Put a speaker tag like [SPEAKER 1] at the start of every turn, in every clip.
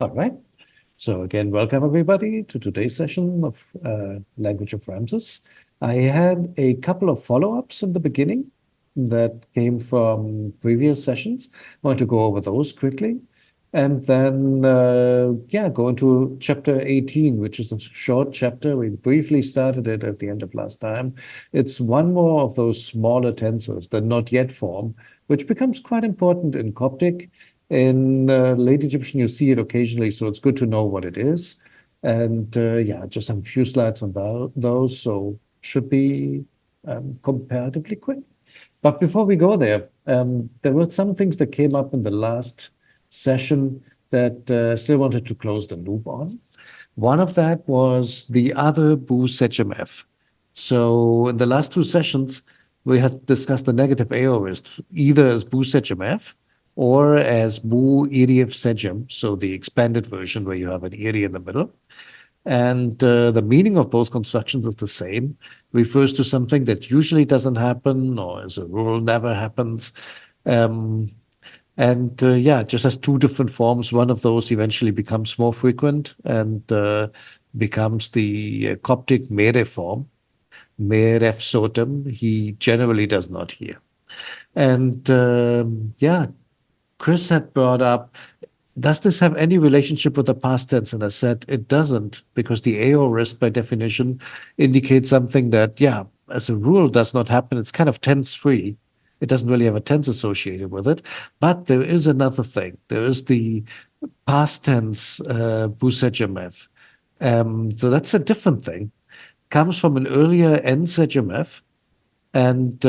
[SPEAKER 1] All right. So again, welcome everybody to today's session of Language of Ramesses. I had a couple of follow-ups in the beginning that came from previous sessions. I want to go over those quickly. And then, go into chapter 18, which is a short chapter. We briefly started it at the end of last time. It's one more of those smaller tenses, the not yet form, which becomes quite important in Coptic. In late Egyptian, you see it occasionally, so it's good to know what it is. And just a few slides on those, so should be comparatively quick. But before we go there, there were some things that came up in the last session that still wanted to close the loop on. One of that was the other ⲙⲡⲁⲧⲙ. So in the last two sessions, we had discussed the negative aorist either as ⲙⲡⲁⲃ or as ⲙⲙⲃ, so the expanded version where you have an iri in the middle. And the meaning of both constructions is the same, refers to something that usually doesn't happen or as a rule never happens. It just has two different forms. One of those eventually becomes more frequent and becomes the Coptic mere form. Meref sotem, he generally does not hear. And Chris had brought up, does this have any relationship with the past tense? And I said it doesn't, because the aorist by definition indicates something that, as a rule does not happen. It's kind of tense-free. It doesn't really have a tense associated with it. But there is another thing. There is the past tense ⲙⲡⲁⲃ. So that's a different thing. Comes from an earlier ⲙⲡⲁⲃ, and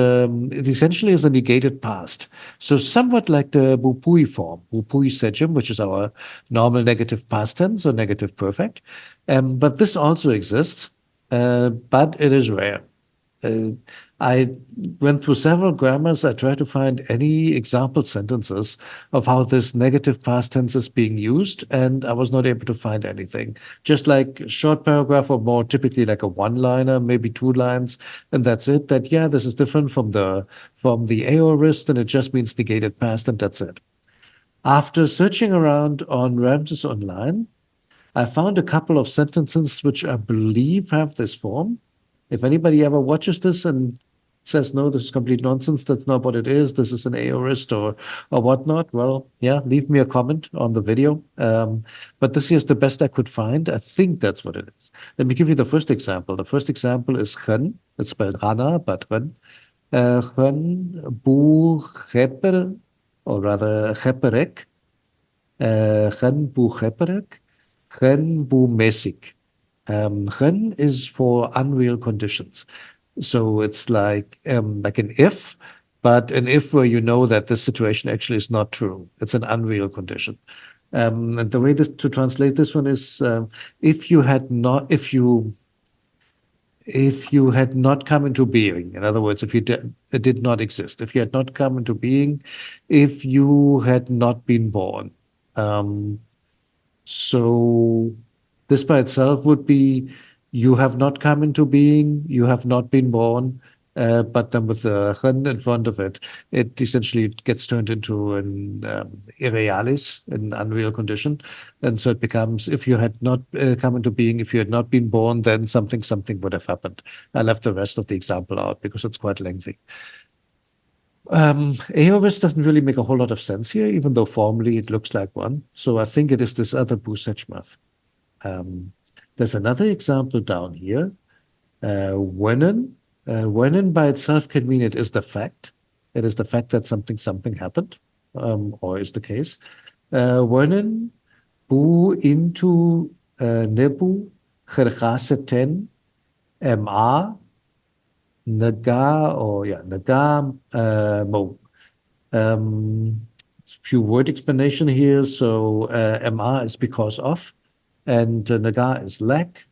[SPEAKER 1] it essentially is a negated past. So somewhat like the ⲙⲙ form, ⲙⲙⲃ, which is our normal negative past tense or negative perfect. But this also exists, but it is rare. I went through several grammars. I tried to find any example sentences of how this negative past tense is being used, and I was not able to find anything. Just like a short paragraph or more, typically like a one-liner, maybe 2 lines, and that's it. That, this is different from the aorist, and it just means negated past, and that's it. After searching around on Ramesses Online, I found a couple of sentences which I believe have this form. If anybody ever watches this and says, no, this is complete nonsense, that's not what it is, this is an aorist or whatnot, well, leave me a comment on the video. But this is the best I could find. I think that's what it is. Let me give you the first example. The first example is ⲙ. It's spelled Rana, but ⲙ. ⲙ bu ⲙ or rather ⲙ ⲙ bu ⲙ ⲙ bu mesik. ⲙ is for unreal conditions. So it's like an if, but an if where you know that this situation actually is not true. It's an unreal condition. And the way to translate this one is if you had not come into being, in other words, if it did not exist, if you had not come into being, if you had not been born. So this by itself would be, you have not come into being, you have not been born, but then with the ⲙ in front of it, it essentially gets turned into an irrealis, an unreal condition. And so it becomes, if you had not come into being, if you had not been born, then something would have happened. I left the rest of the example out because it's quite lengthy. Aorist doesn't really make a whole lot of sense here, even though formally it looks like one. So I think it is this other ⲙⲡⲁⲃ. There's another example down here. When by itself can mean it is the fact. It is the fact that something happened, or is the case. When bu into nebu ⲙⲙⲃ ma naga mo. Few word explanation here. So ma is because of, and naga is lack.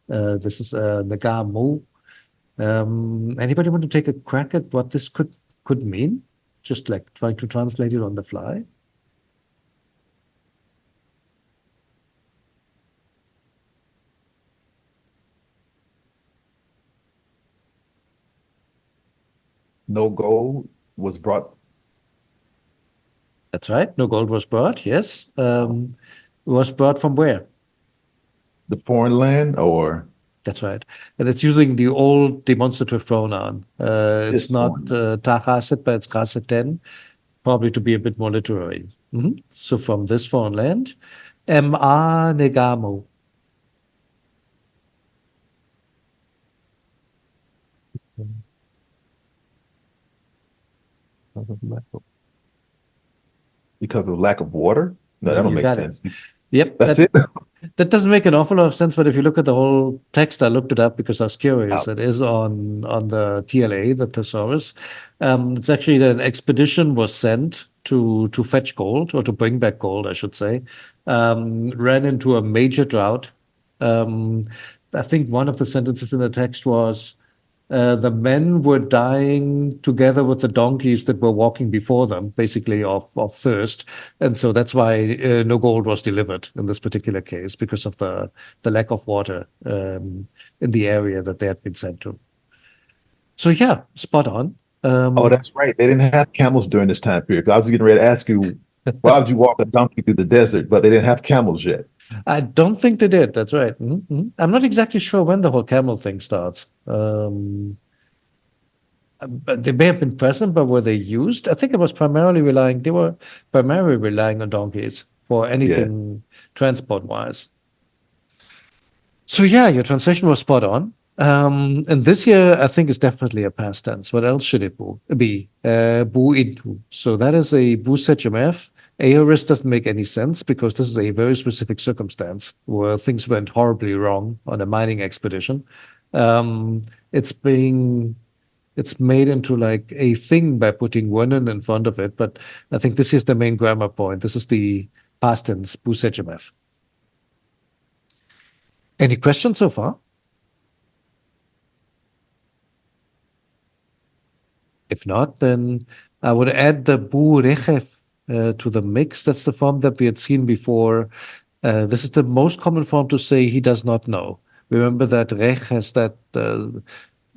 [SPEAKER 1] This is naga mo. Anybody want to take a crack at what this could mean? Just like trying to translate it on the fly.
[SPEAKER 2] No gold was brought.
[SPEAKER 1] That's right. No gold was brought. Yes. Was brought from where?
[SPEAKER 2] The foreign land or
[SPEAKER 1] That's right. And it's using the old demonstrative pronoun. It's
[SPEAKER 2] this
[SPEAKER 1] not
[SPEAKER 2] foreign land?
[SPEAKER 1] tachaset, but it's chaseten, probably to be a bit more literary. So from this foreign land, ma negamo.
[SPEAKER 2] Because of lack of water? No, that don't
[SPEAKER 1] You
[SPEAKER 2] make
[SPEAKER 1] got it.
[SPEAKER 2] sense.
[SPEAKER 1] Yep,
[SPEAKER 2] That's it?
[SPEAKER 1] that doesn't make an awful lot of sense, but if you look at the whole text, I looked it up because I was curious.
[SPEAKER 2] Oh,
[SPEAKER 1] It is on the TLA, the thesaurus. It's actually that an expedition was sent to fetch gold, or to bring back gold, I should say. Ran into a major drought. Um, I think one of the sentences in the text was, the men were dying together with the donkeys that were walking before them, basically of thirst. And so that's why no gold was delivered in this particular case, because of the lack of water in the area that they had been sent to. So yeah, spot on.
[SPEAKER 2] oh, that's right. They didn't have camels during this time period. 'Cause I was getting ready to ask you, why would you walk a donkey through the desert? But they didn't have camels yet.
[SPEAKER 1] I don't think they did. That's right. I'm not exactly sure when the whole camel thing starts. But they may have been present, but were they used? I think it was they were primarily relying on donkeys for
[SPEAKER 2] Yeah.
[SPEAKER 1] anything transport-wise. So yeah, your translation was spot on. And this year, I think, is definitely a past tense. What else should it be? Bu into. So that is a bu sejemef. Aorist doesn't make any sense because this is a very specific circumstance where things went horribly wrong on a mining expedition. It's being it's made into like a thing by putting wonen in front of it, but I think this is the main grammar point. This is the past tense, bu sejemef. Any questions so far? If not, then I would add the bu rechef to the mix. That's the form that we had seen before. This is the most common form to say he does not know. Remember that rech has that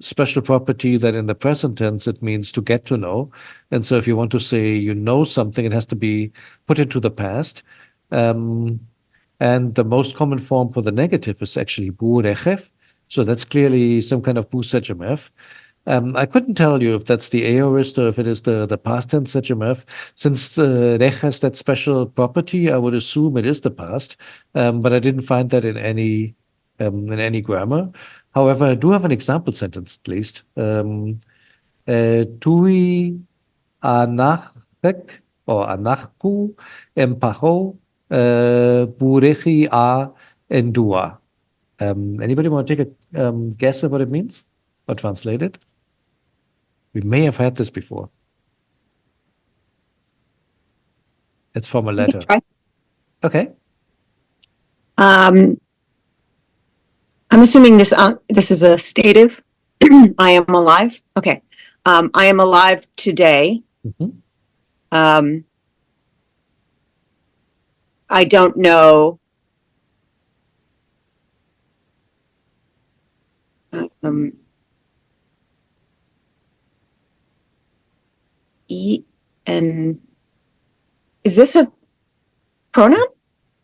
[SPEAKER 1] special property that in the present tense it means to get to know. And so if you want to say you know something, it has to be put into the past. And the most common form for the negative is actually bu rechef. So that's clearly some kind of bu sejemef. I couldn't tell you if that's the aorist or if it is the past tense sejemef. Since rech has that special property, I would assume it is the past, but I didn't find that in any grammar. However, I do have an example sentence at least. Tui anachek or anachku empacho burechi a endua. Anybody want to take a guess at what it means or translate it? We may have had this before. It's from a
[SPEAKER 3] I can
[SPEAKER 1] letter.
[SPEAKER 3] try.
[SPEAKER 1] Okay.
[SPEAKER 3] I'm assuming this is a stative. I am alive. Okay. I am alive today. I don't know. And is this a pronoun?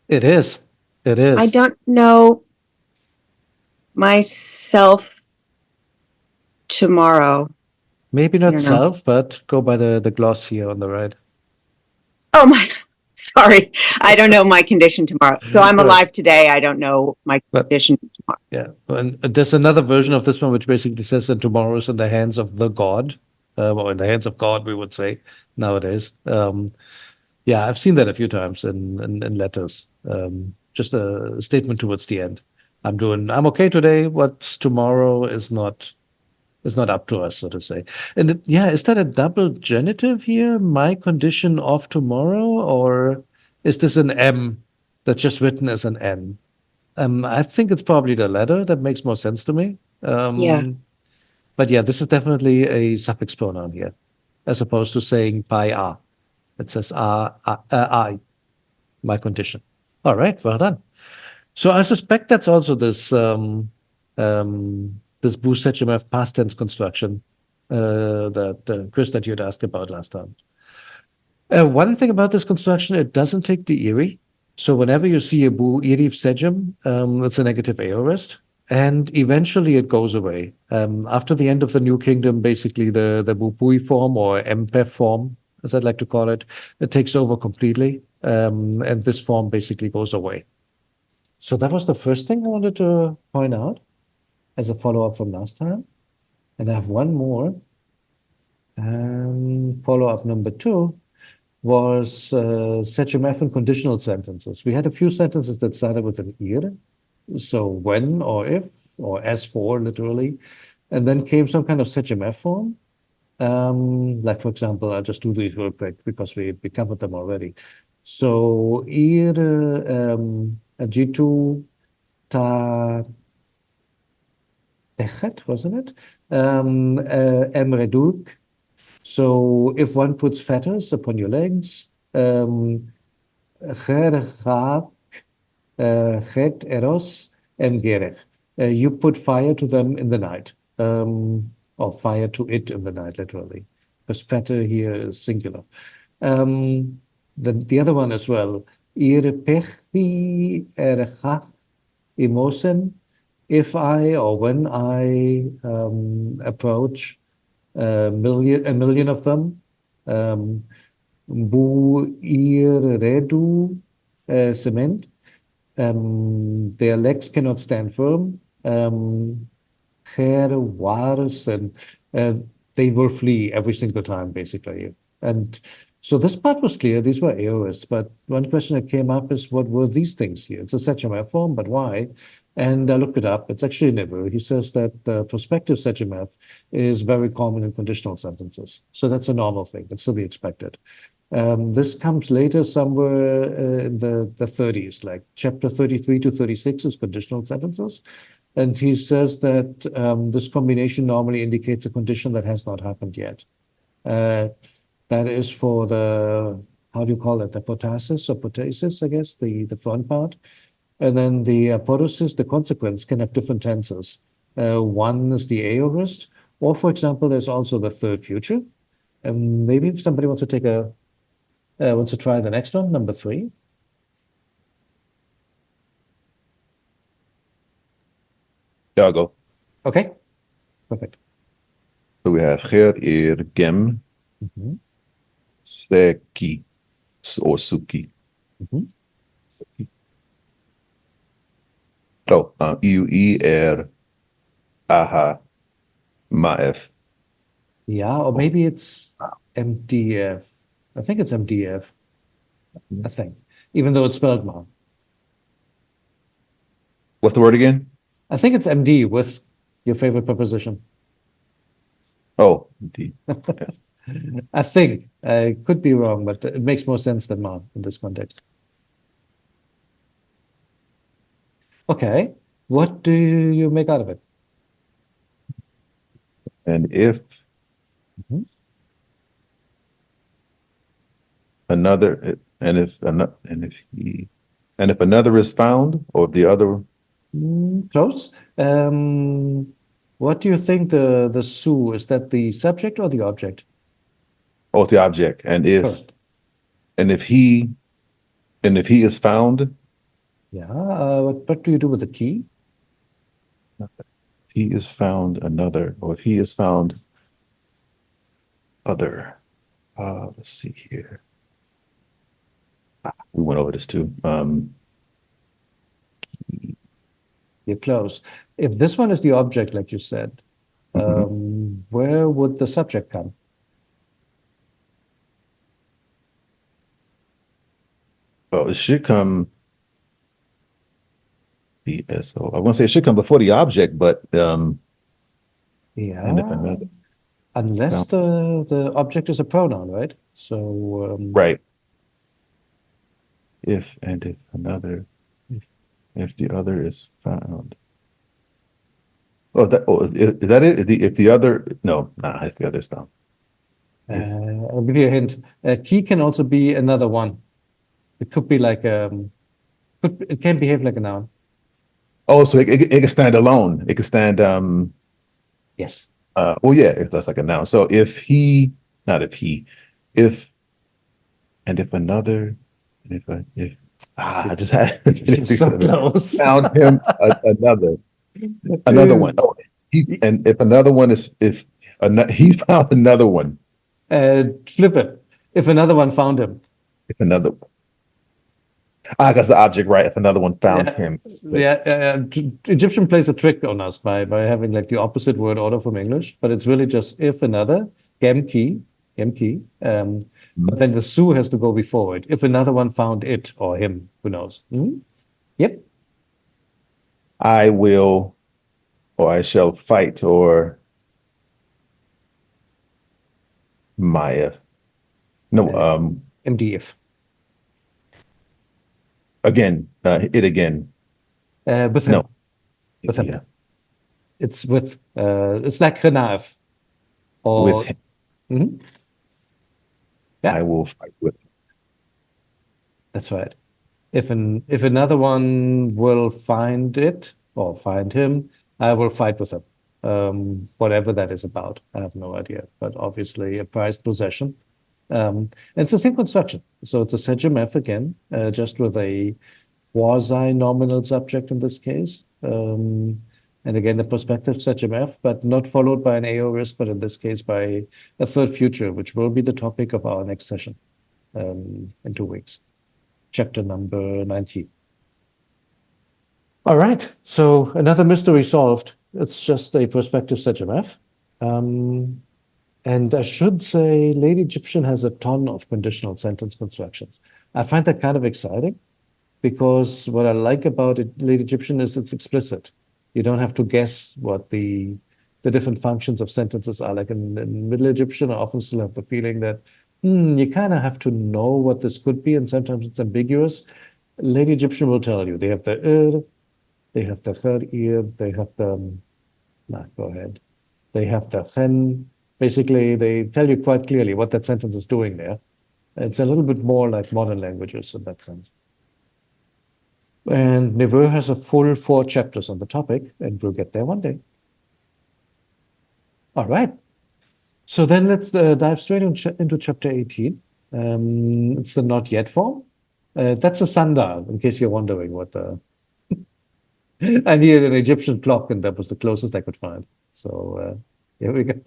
[SPEAKER 1] It is. It is.
[SPEAKER 3] I don't know myself tomorrow.
[SPEAKER 1] Maybe
[SPEAKER 3] I
[SPEAKER 1] not
[SPEAKER 3] don't know.
[SPEAKER 1] self, but go by the gloss here on the right.
[SPEAKER 3] Oh my, sorry. I don't know my condition tomorrow. So I'm alive today. I don't know my condition tomorrow.
[SPEAKER 1] Yeah. And there's another version of this one which basically says that tomorrow is in the hands of the God, or in the hands of God, we would say nowadays. Yeah, I've seen that a few times in letters. Just a statement towards the end. I'm okay today. What's tomorrow is not up to us, so to say. And is that a double genitive here? My condition of tomorrow, or is this an M that's just written as an N? I think it's probably the latter. That makes more sense to me.
[SPEAKER 3] Yeah.
[SPEAKER 1] But yeah, this is definitely a suffix pronoun here, as opposed to saying pai a. It says I, my condition. All right, well done. So I suspect that's also this this bu sejemef past tense construction that Chris, that you'd asked about last time. One thing about this construction, it doesn't take the Erie. So whenever you see a bu irif sejim, it's a negative aorist, and eventually it goes away. After the end of the New Kingdom, basically the bupui form, or mpef form, as I'd like to call it takes over completely, and this form basically goes away. So that was the first thing I wanted to point out as a follow-up from last time. And I have one more. Follow-up number 2 was sejim and conditional sentences. We had a few sentences that started with an ir, so when or if, or as for, literally, and then came some kind of sejim form. Like, for example, I'll just do these real quick because we covered them already. So, ir jitu ta echet, wasn't it? Emreduk. So, if one puts fetters upon your legs, chet eros emgerech. You put fire to them in the night, or fire to it in the night, literally, because fetter here is singular. The other one as well. Ir pechi erechach imosen. If I, or when I approach a million of them, bu ir redu cement. Their legs cannot stand firm. Wars, and they will flee every single time, basically. And so this part was clear. These were aorists, but one question that came up is, what were these things here? It's a sejim form, but why? And I looked it up. It's actually never. He says that the prospective sejim is very common in conditional sentences. So that's a normal thing. That's to be expected. This comes later somewhere in the 30s, like chapter 33 to 36 is conditional sentences. And he says that this combination normally indicates a condition that has not happened yet. That is for the, how do you call it, the potasis or potasis, I guess, the front part. And then the apodosis, the consequence, can have different tenses. One is the aorist, or for example, there's also the third future. And maybe if somebody wants to take wants to try the next one, number 3.
[SPEAKER 2] Yeah, I'll go.
[SPEAKER 1] Okay, perfect.
[SPEAKER 2] So we have cher, ir, gem, seki, or suki. Seki. Oh, iu, er, aha, maef.
[SPEAKER 1] Yeah, or maybe it's MDF. I think it's MDF. I think, even though it's spelled wrong.
[SPEAKER 2] What's the word again?
[SPEAKER 1] I think it's MD with your favorite preposition.
[SPEAKER 2] Oh, D.
[SPEAKER 1] I think. I could be wrong, but it makes more sense than man in this context. Okay, what do you make out of it?
[SPEAKER 2] And if another, and if another is found, or the other.
[SPEAKER 1] Close. What do you think the su, is that the subject or the object?
[SPEAKER 2] Oh, it's the object. And if
[SPEAKER 1] Correct.
[SPEAKER 2] and if he is found.
[SPEAKER 1] Yeah. What do you do with the key?
[SPEAKER 2] He is found another, or if he is found other. Let's see here. We went over this too.
[SPEAKER 1] You're close. If this one is the object, like you said, where would the subject come?
[SPEAKER 2] Oh, it should come. BSO. I want to say it should come before the object, but
[SPEAKER 1] Yeah.
[SPEAKER 2] and if another.
[SPEAKER 1] Unless the object is a pronoun, right? So
[SPEAKER 2] Right. If another, if the other is found. Oh, is that it? If the other, no, nah, if the other is found.
[SPEAKER 1] I'll give you a hint. Key can also be another one. It could be like it can behave like a noun.
[SPEAKER 2] Oh, so it can stand alone. It can stand.
[SPEAKER 1] Yes.
[SPEAKER 2] Well, yeah, that's like a noun. So if he, not if he, if another, if I just had
[SPEAKER 1] So close.
[SPEAKER 2] found him another one. Oh, and if another one is he found another one.
[SPEAKER 1] Flip it. If another one found him.
[SPEAKER 2] If another one. That's the object, right? If another one found him.
[SPEAKER 1] Egyptian plays a trick on us by having like the opposite word order from English, but it's really just if another, gemki. But then the su has to go before it. If another one found it or him, who knows? Yep.
[SPEAKER 2] I will, or I shall fight, or Maya. No,
[SPEAKER 1] MDF.
[SPEAKER 2] Again, it again.
[SPEAKER 1] With him.
[SPEAKER 2] No.
[SPEAKER 1] With him.
[SPEAKER 2] Yeah.
[SPEAKER 1] It's with, it's like Renav. Or,
[SPEAKER 2] With him.
[SPEAKER 1] Mhm. Yeah.
[SPEAKER 2] I will fight with him.
[SPEAKER 1] That's right. If another one will find it or find him, I will fight with him. Whatever that is about, I have no idea. But obviously, a prized possession. And it's the same construction. So it's a sejm F again, just with a quasi-nominal subject in this case. And again, the prospective sejm F, but not followed by an aorist, but in this case by a third future, which will be the topic of our next session in 2 weeks. Chapter number 19. All right, so another mystery solved. It's just a prospective sejm F. And I should say Late Egyptian has a ton of conditional sentence constructions. I find that kind of exciting because what I like about it, Late Egyptian is it's explicit. You don't have to guess what the different functions of sentences are. Like in Middle Egyptian, I often still have the feeling that you kind of have to know what this could be, and sometimes it's ambiguous. Late Egyptian will tell you. They have the they have the they have the, go ahead. They have the chen. Basically, they tell you quite clearly what that sentence is doing there. It's a little bit more like modern languages in that sense. And Neveu has a full 4 chapters on the topic, and we'll get there one day. All right. So then let's dive straight into chapter 18. It's the not yet form. That's a sundial, in case you're wondering what the... I needed an Egyptian clock, and that was the closest I could find. So here we go.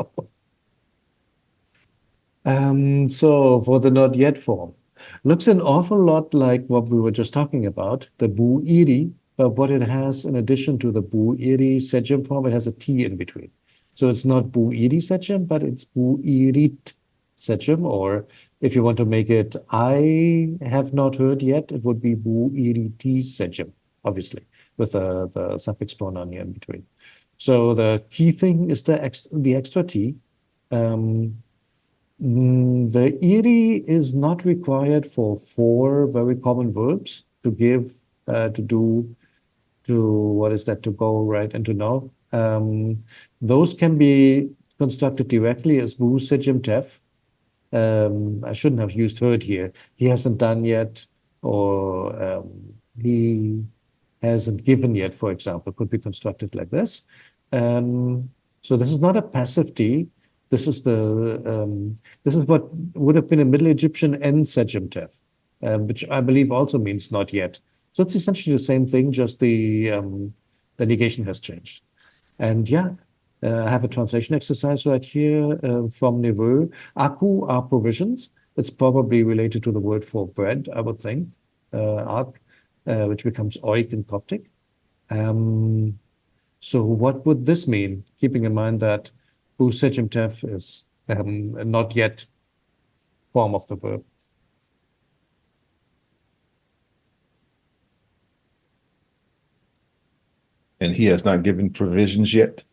[SPEAKER 1] So for the not yet form, looks an awful lot like what we were just talking about, the bu-iri, but what it has in addition to the bu-iri sejm form, it has a T in between. So it's not bu-iri sejm, but it's bu-irit sejm, or if you want to make it I have not heard yet, it would be bu-iriti sejm, obviously, with the suffix pronoun here in between. So the key thing is the extra T. The iri is not required for 4 very common verbs to give, to do, what is that, to go, right, and to know. Those can be constructed directly as bu sejm tef. I shouldn't have used heard here. He hasn't done yet, or he hasn't given yet, for example, could be constructed like this. So this is not a passive T. This is what would have been a Middle Egyptian N sejm tef, which I believe also means not yet. So it's essentially the same thing, just the negation has changed. And yeah, I have a translation exercise right here from Neveu. Aku are provisions. It's probably related to the word for bread, I would think, ak, which becomes oik in Coptic. So what would this mean, keeping in mind that bu sejm tef is a not yet form of the verb?
[SPEAKER 2] And he has not given provisions yet.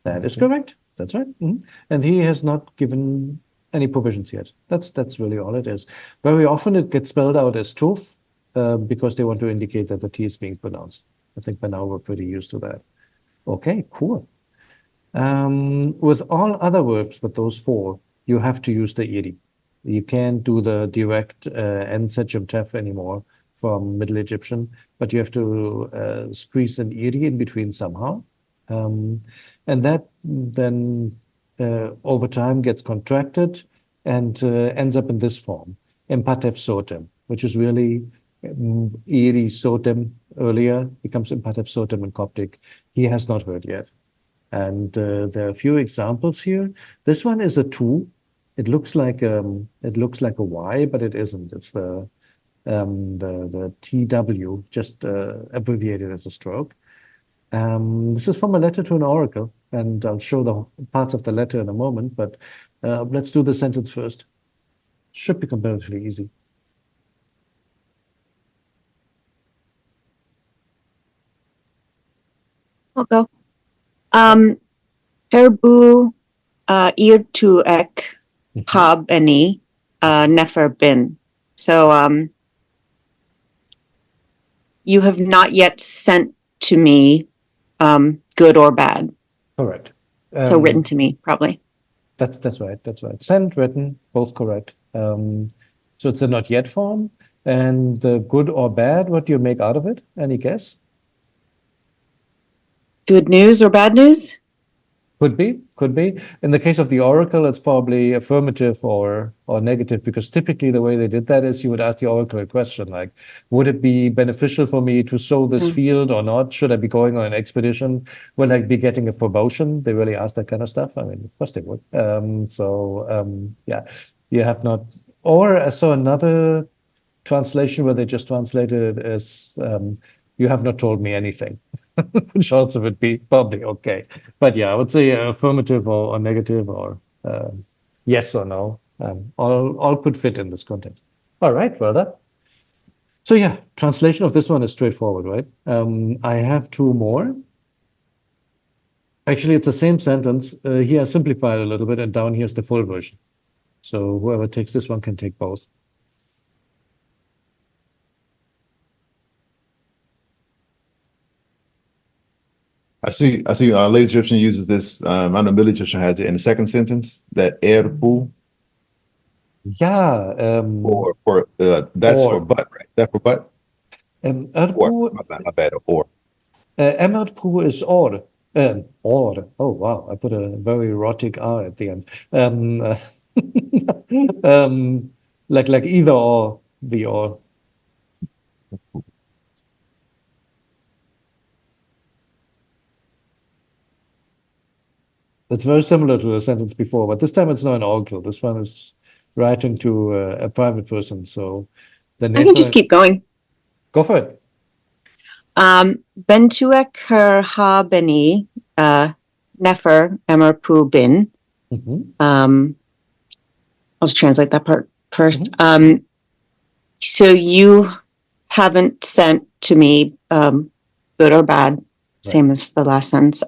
[SPEAKER 1] That is correct. That's right. And he has not given any provisions yet. That's really all it is. Very often it gets spelled out as tuf because they want to indicate that the T is being pronounced. I think by now we're pretty used to that. Okay, cool. With all other verbs but those 4, you have to use the iri. You can't do the direct N sejm tef anymore from Middle Egyptian, but you have to squeeze an iri in between somehow. And that then over time gets contracted and ends up in this form, empatef sotem, which is really ⲙⲡⲁ earlier becomes imperative ⲡ in Coptic. He has not heard yet. And there are a few examples here. This one is a two. It looks like a Y, but it isn't. It's the TW, just abbreviated as a stroke. This is from a letter to an oracle, and I'll show the parts of the letter in a moment, but let's do the sentence first. Should be comparatively easy.
[SPEAKER 3] I'll go. Herbu irtuek hab any nefer bin. So you have not yet sent to me good or bad.
[SPEAKER 1] Correct.
[SPEAKER 3] So written to me, probably.
[SPEAKER 1] That's right. That's right. Sent, written, both correct. So it's a not yet form. And the good or bad, what do you make out of it? Any guess?
[SPEAKER 3] Good news or bad news?
[SPEAKER 1] Could be, could be. In the case of the oracle, it's probably affirmative or negative, because typically the way they did that is you would ask the oracle a question like, would it be beneficial for me to sow this field or not? Should I be going on an expedition? Will I be getting a promotion? They really ask that kind of stuff. I mean, of course they would. Yeah, you have not. Or I saw another translation where they just translated it as you have not told me anything. Which also would be probably okay. But yeah, I would say affirmative or negative or yes or no. All could fit in this context. All right, well done. So yeah, translation of this one is straightforward, right? I have two more. Actually, it's the same sentence. Here I simplified a little bit, and down here's the full version. So whoever takes this one can take both.
[SPEAKER 2] I see. Late Egyptian uses this. I know Middle Egyptian has it in the second sentence. That erbu
[SPEAKER 1] Yeah.
[SPEAKER 2] for that's
[SPEAKER 1] Or.
[SPEAKER 2] for but, right? That for but. Or my bad. Or.
[SPEAKER 1] Erbu is or. Or. Oh wow! I put a very erotic R at the end. Like either or, the or. It's very similar to the sentence before, but this time it's not an oracle. This one is writing to a private person. So the
[SPEAKER 3] I can just keep going.
[SPEAKER 1] Go for it.
[SPEAKER 3] Bentuek her ha beni nefer emer pu bin. I'll just translate that part first. So you haven't sent to me good or bad, same as the last sentence.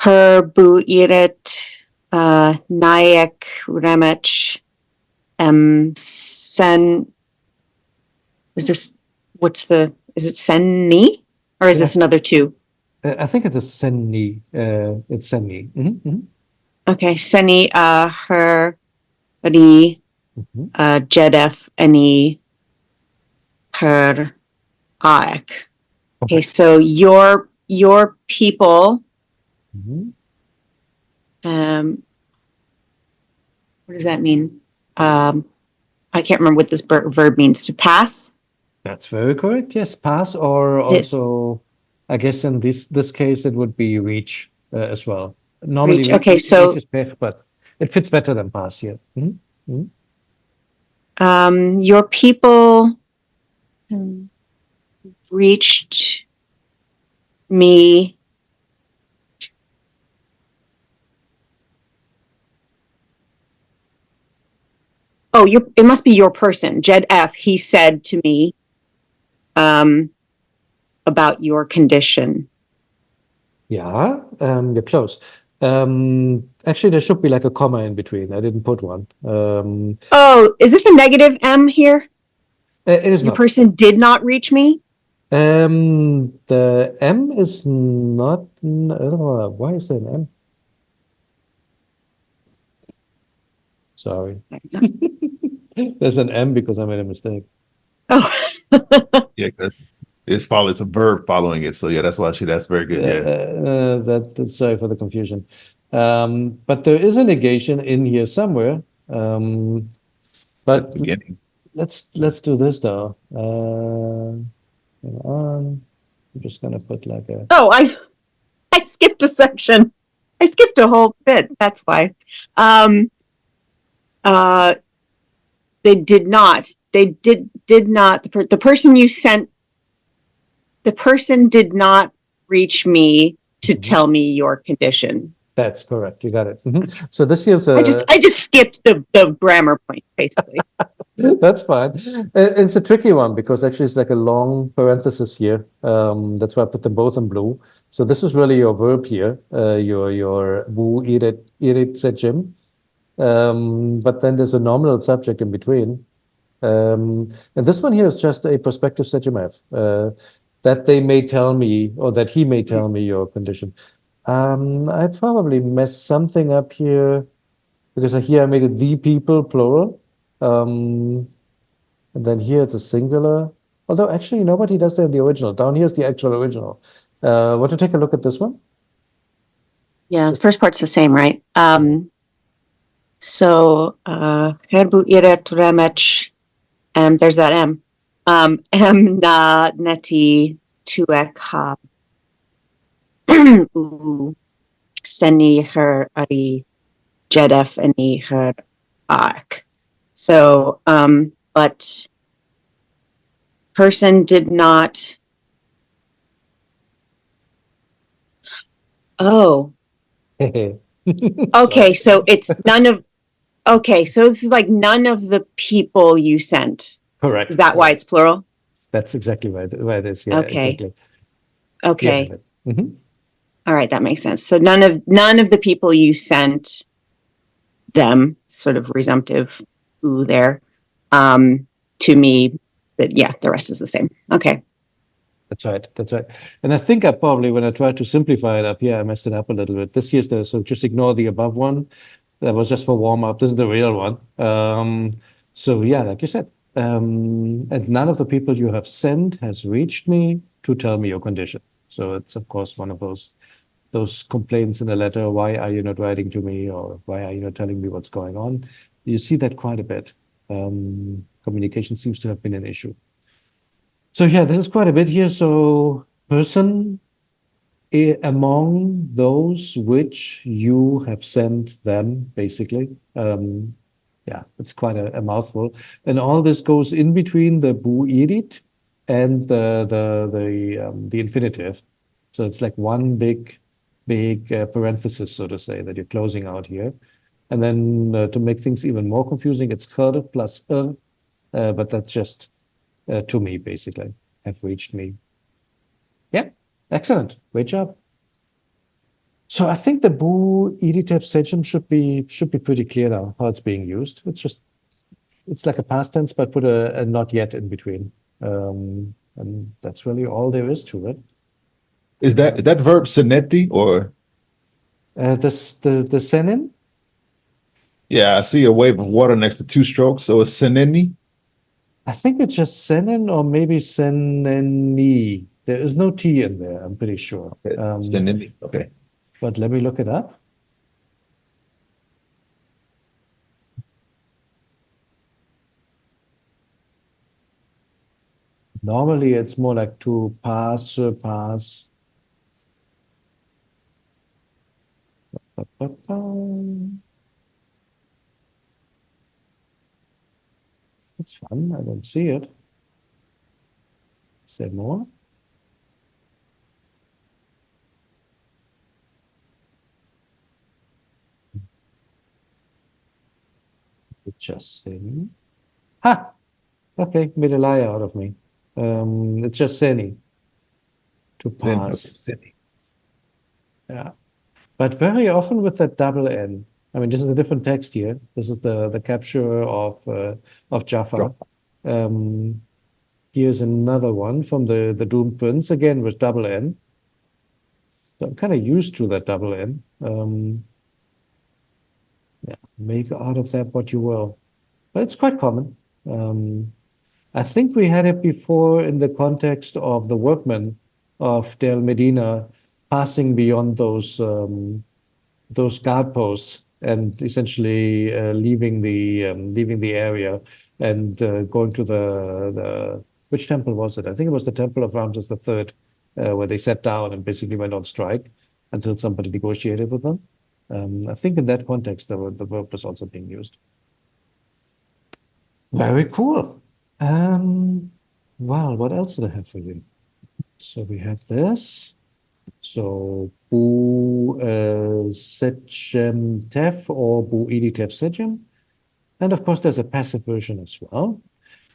[SPEAKER 3] Her bu irit naik remech sen. Is this is it senni or is this another two?
[SPEAKER 1] I think it's a senni. It's senni.
[SPEAKER 3] Okay, senni her any jedef any her aek. Okay, so your people. What does that mean? I can't remember what this verb means. To pass?
[SPEAKER 1] That's very correct. Yes, pass, or also, I guess in this case it would be reach as well. Normally,
[SPEAKER 3] reach. Okay, so
[SPEAKER 1] reach is pech, but it fits better than pass here.
[SPEAKER 3] Your people reached me. Oh, it must be your person. jrj.t.f, he said to me about your condition.
[SPEAKER 1] Yeah, you're close. Actually, there should be like a comma in between. I didn't put one.
[SPEAKER 3] Oh, is this a negative M here?
[SPEAKER 1] It is
[SPEAKER 3] Your
[SPEAKER 1] not.
[SPEAKER 3] person did not reach me?
[SPEAKER 1] The M is not. I don't know, why is there an M? Sorry. There's an M because I made a mistake.
[SPEAKER 3] Oh.
[SPEAKER 2] Yeah, it's a verb following it. So yeah, that's why that's very good. Yeah.
[SPEAKER 1] That's sorry for the confusion. But there is a negation in here somewhere. But
[SPEAKER 2] at the beginning.
[SPEAKER 1] let's do this though. Hang on. I'm just gonna put like a
[SPEAKER 3] Oh, I skipped a section. I skipped a whole bit. That's why. Um, uh, they did not. They did not. The person you sent. The person did not reach me to tell me your condition.
[SPEAKER 1] That's correct. You got it. So this here's
[SPEAKER 3] I just skipped the grammar point, basically.
[SPEAKER 1] that's fine. It's a tricky one because actually it's like a long parenthesis here. That's why I put them both in blue. So this is really your verb here, your bu irit sejim. But then there's a nominal subject in between. And this one here is just a prospective sejim F. That they may tell me, or that he may tell me your condition. I probably messed something up here because here I made it the people, plural. And then here it's a singular. Although actually, you know what? He does that in the original. Down here's the actual original. Want to take a look at this one?
[SPEAKER 3] Yeah, the first part's the same, right? So herbu iret remech, there's that M. M na neti tuek ha seni her ari jedef ani her ak. So but person did not. Oh, okay. So it's none of. Okay, so this is like none of the people you sent.
[SPEAKER 1] Correct.
[SPEAKER 3] Is that why it's plural?
[SPEAKER 1] That's exactly right. Why it is. Yeah,
[SPEAKER 3] Okay.
[SPEAKER 1] exactly.
[SPEAKER 3] Okay.
[SPEAKER 1] Yeah.
[SPEAKER 3] All right, that makes sense. So none of the people you sent them, sort of resumptive ooh there, to me, that yeah, the rest is the same. Okay.
[SPEAKER 1] That's right. That's right. And I think I probably, when I tried to simplify it up here, I messed it up a little bit. This here's the, so just ignore the above one. That was just for warm up. This is the real one. So yeah, like you said, and none of the people you have sent has reached me to tell me your condition. So it's of course one of those complaints in a letter. Why are you not writing to me, or why are you not telling me what's going on? You see that quite a bit. Communication seems to have been an issue. So yeah, this is quite a bit here. So person among those which you have sent them, basically. Yeah, it's quite a mouthful. And all this goes in between the bu irit and the infinitive. So it's like one big parenthesis, so to say, that you're closing out here. And then to make things even more confusing, it's ⲙ plus but that's just to me, basically, have reached me. Yeah, excellent. Great job. So I think the bu irritive sejm should be pretty clear now how it's being used. It's like a past tense, but put a not yet in between. And that's really all there is to it.
[SPEAKER 2] Is that verb seneti or?
[SPEAKER 1] The senin?
[SPEAKER 2] Yeah, I see a wave of water next to two strokes. So it's seneni.
[SPEAKER 1] I think it's just senin or maybe seneni. There is no T in there, I'm pretty sure.
[SPEAKER 2] Seneni. Okay.
[SPEAKER 1] But let me look it up. Normally, it's more like to pass, surpass. It's fun. I don't see it. Say more. Just saying. Ha! Okay, made a liar out of me. It's just seni. To pass.
[SPEAKER 2] Seni.
[SPEAKER 1] Yeah. But very often with that double N. I mean, this is a different text here. This is the capture of Jaffa. Here's another one from the Doomed Prince, again with double N. So I'm kind of used to that double N. Yeah, make out of that what you will. But it's quite common. I think we had it before in the context of the workmen of Del Medina passing beyond those guard posts and essentially leaving the area and going to the which temple was it? I think it was the temple of Ramses III, where they sat down and basically went on strike until somebody negotiated with them. I think in that context, the verb was also being used. Very cool. Well, what else did I have for you? So we have this. So bu sechem tef or bu iditef sechem. And of course, there's a passive version as well.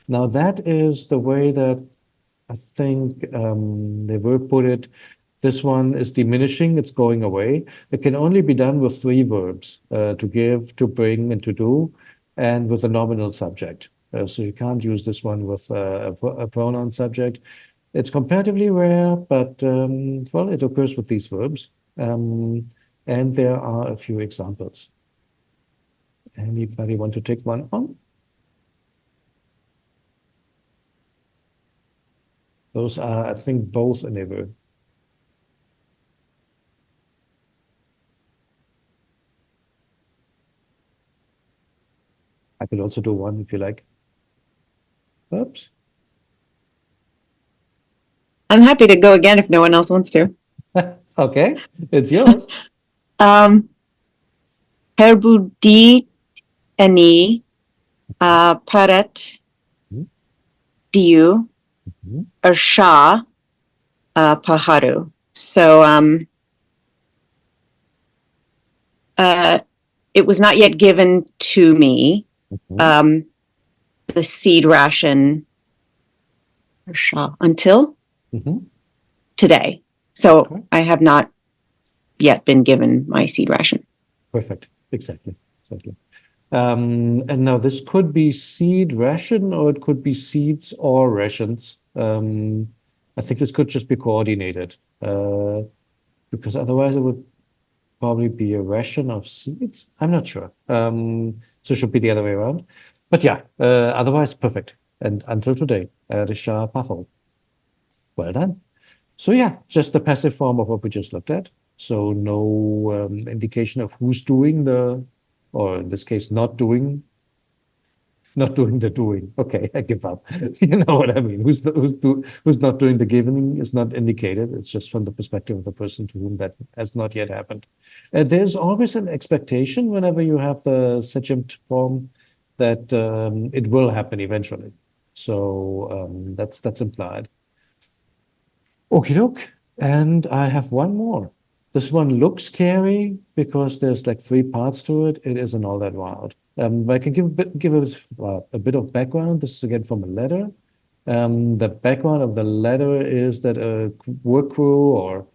[SPEAKER 1] Now that is the way that I think the verb put it. This one is diminishing, it's going away. It can only be done with three verbs, to give, to bring, and to do, and with a nominal subject. So you can't use this one with a pronoun subject. It's comparatively rare, but well, it occurs with these verbs. And there are a few examples. Anybody want to take one on? Those are, I think, both in a verb. I could also do one if you like. Oops.
[SPEAKER 3] I'm happy to go again if no one else wants to.
[SPEAKER 1] Okay, it's yours.
[SPEAKER 3] Herbudi eni paret diu ersha paharu. So it was not yet given to me. The seed ration until today. So
[SPEAKER 1] Okay.
[SPEAKER 3] I have not yet been given my seed ration.
[SPEAKER 1] Perfect. Exactly. And now this could be seed ration, or it could be seeds or rations. I think this could just be coordinated, because otherwise it would probably be a ration of seeds. I'm not sure. So it should be the other way around. But yeah, otherwise perfect. And until today, the Shah Pahol. Well done. So yeah, just the passive form of what we just looked at. So no indication of who's doing the, or in this case, not doing the doing. Okay, I give up. You know what I mean? Who's not doing the giving is not indicated. It's just from the perspective of the person to whom that has not yet happened. There's always an expectation whenever you have the second form that it will happen eventually. So that's implied. Okie doke. And I have one more. This one looks scary because there's like three parts to it. It isn't all that wild. But I can give a bit of background. This is again from a letter. The background of the letter is that a work crew or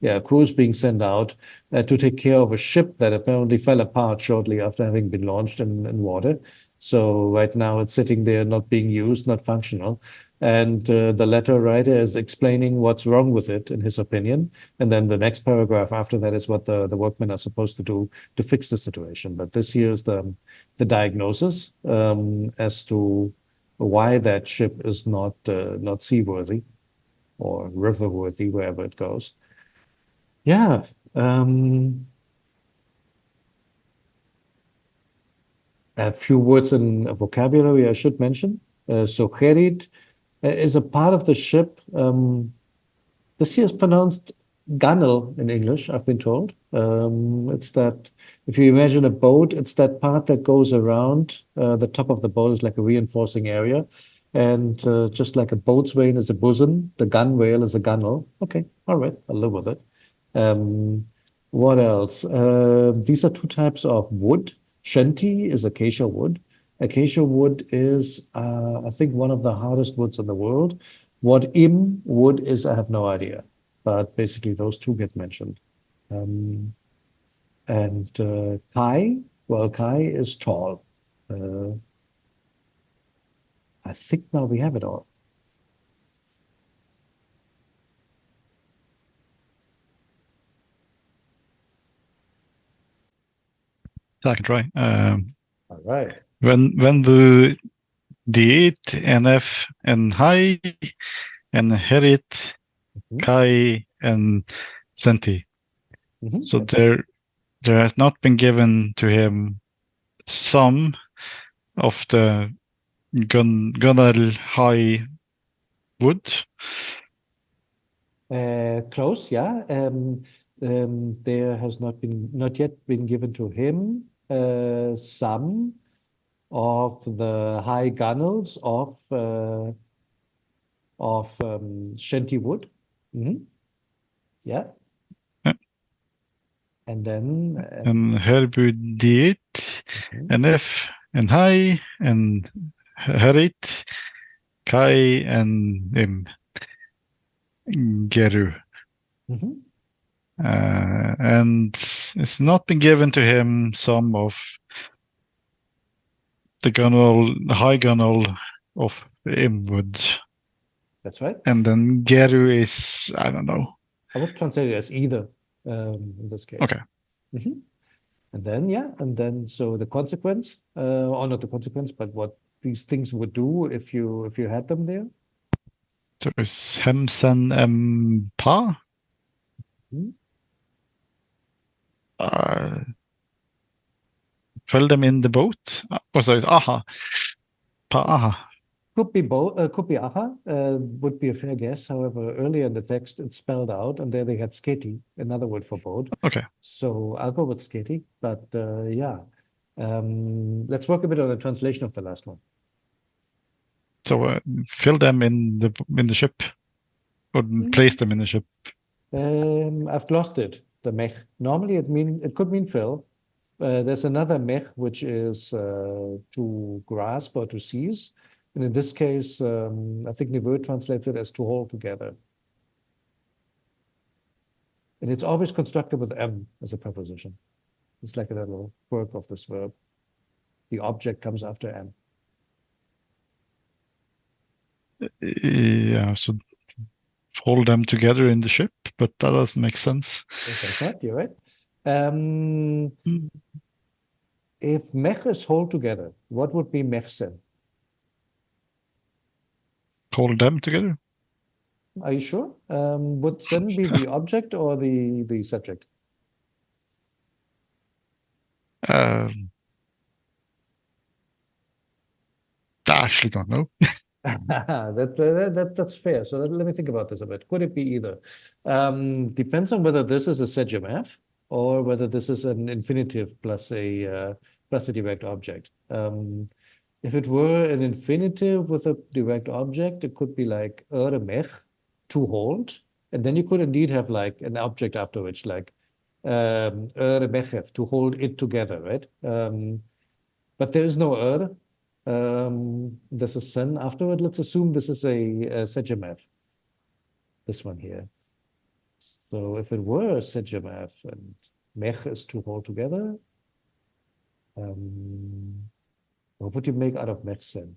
[SPEAKER 1] a crew is being sent out to take care of a ship that apparently fell apart shortly after having been launched in water. So right now it's sitting there, not being used, not functional. And the letter writer is explaining what's wrong with it, in his opinion. And then the next paragraph after that is what the workmen are supposed to do to fix the situation. But this here is the diagnosis as to why that ship is not seaworthy or riverworthy, wherever it goes. Yeah. A few words in vocabulary I should mention. So Gerit is a part of the ship. This here is pronounced gunnel in English, I've been told. It's that, if you imagine a boat, it's that part that goes around the top of the boat is like a reinforcing area. And just like a boatswain is a bosom, the gunwale is a gunnel. Okay, all right, I'll live with it. What else? These are two types of wood. Shanti is acacia wood. Acacia wood is, I think, one of the hardest woods in the world. What im wood is, I have no idea. But basically, those two get mentioned. And Kai, well, Kai is tall. I think now we have it all.
[SPEAKER 4] So I can try.
[SPEAKER 1] All right.
[SPEAKER 4] When du diet, NF, and high, and herit, Kai, and Senti. So they're there has not been given to him some of the gunnar high wood.
[SPEAKER 1] Close, yeah. There has not yet been given to him some of the high gunnels of shanty wood. Yeah.
[SPEAKER 4] Yeah.
[SPEAKER 1] And then
[SPEAKER 4] And herbud diet, and if, and high, and herit, kai, and geru. And it's not been given to him some of the high gunnel of wood.
[SPEAKER 1] That's right.
[SPEAKER 4] And then geru is, I don't know.
[SPEAKER 1] I would translate it as either in this case.
[SPEAKER 4] Okay.
[SPEAKER 1] And then, yeah, and then so the consequence, or not the consequence, but what these things would do if you had them there.
[SPEAKER 4] So it's hemsen pa. Fill them in the boat. Oh, sorry, aha. Pa aha.
[SPEAKER 1] Could be both, could be aha, would be a fair guess. However, earlier in the text, it's spelled out, and there they had sketi, another word for boat.
[SPEAKER 4] Okay.
[SPEAKER 1] So I'll go with sketi, but yeah. Let's work a bit on the translation of the last one.
[SPEAKER 4] So fill them in the ship, or place them in the ship.
[SPEAKER 1] I've glossed it, the mech. Normally it could mean fill. There's another mech, which is to grasp or to seize. And in this case, I think the word translates it as to hold together. And it's always constructed with M as a preposition. It's like a little quirk of this verb. The object comes after M.
[SPEAKER 4] Yeah, so hold them together in the ship, but that doesn't make sense.
[SPEAKER 1] That's right, you're right. If mech is hold together, what would be mechsen?
[SPEAKER 4] Hold them together?
[SPEAKER 1] Are you sure? Would sen be the object or the subject?
[SPEAKER 4] I actually don't know.
[SPEAKER 1] That's fair. So let me think about this a bit. Could it be either? Depends on whether this is a sedgem or whether this is an infinitive plus a direct object. If it were an infinitive with a direct object, it could be like mech, to hold, and then you could indeed have like an object after which, like mechev, to hold it together, right? But there is no this is sen afterward. Let's assume this is a sedgem this one here. So if it were a sedgem and mech is to hold together, what would you make out of mech sen?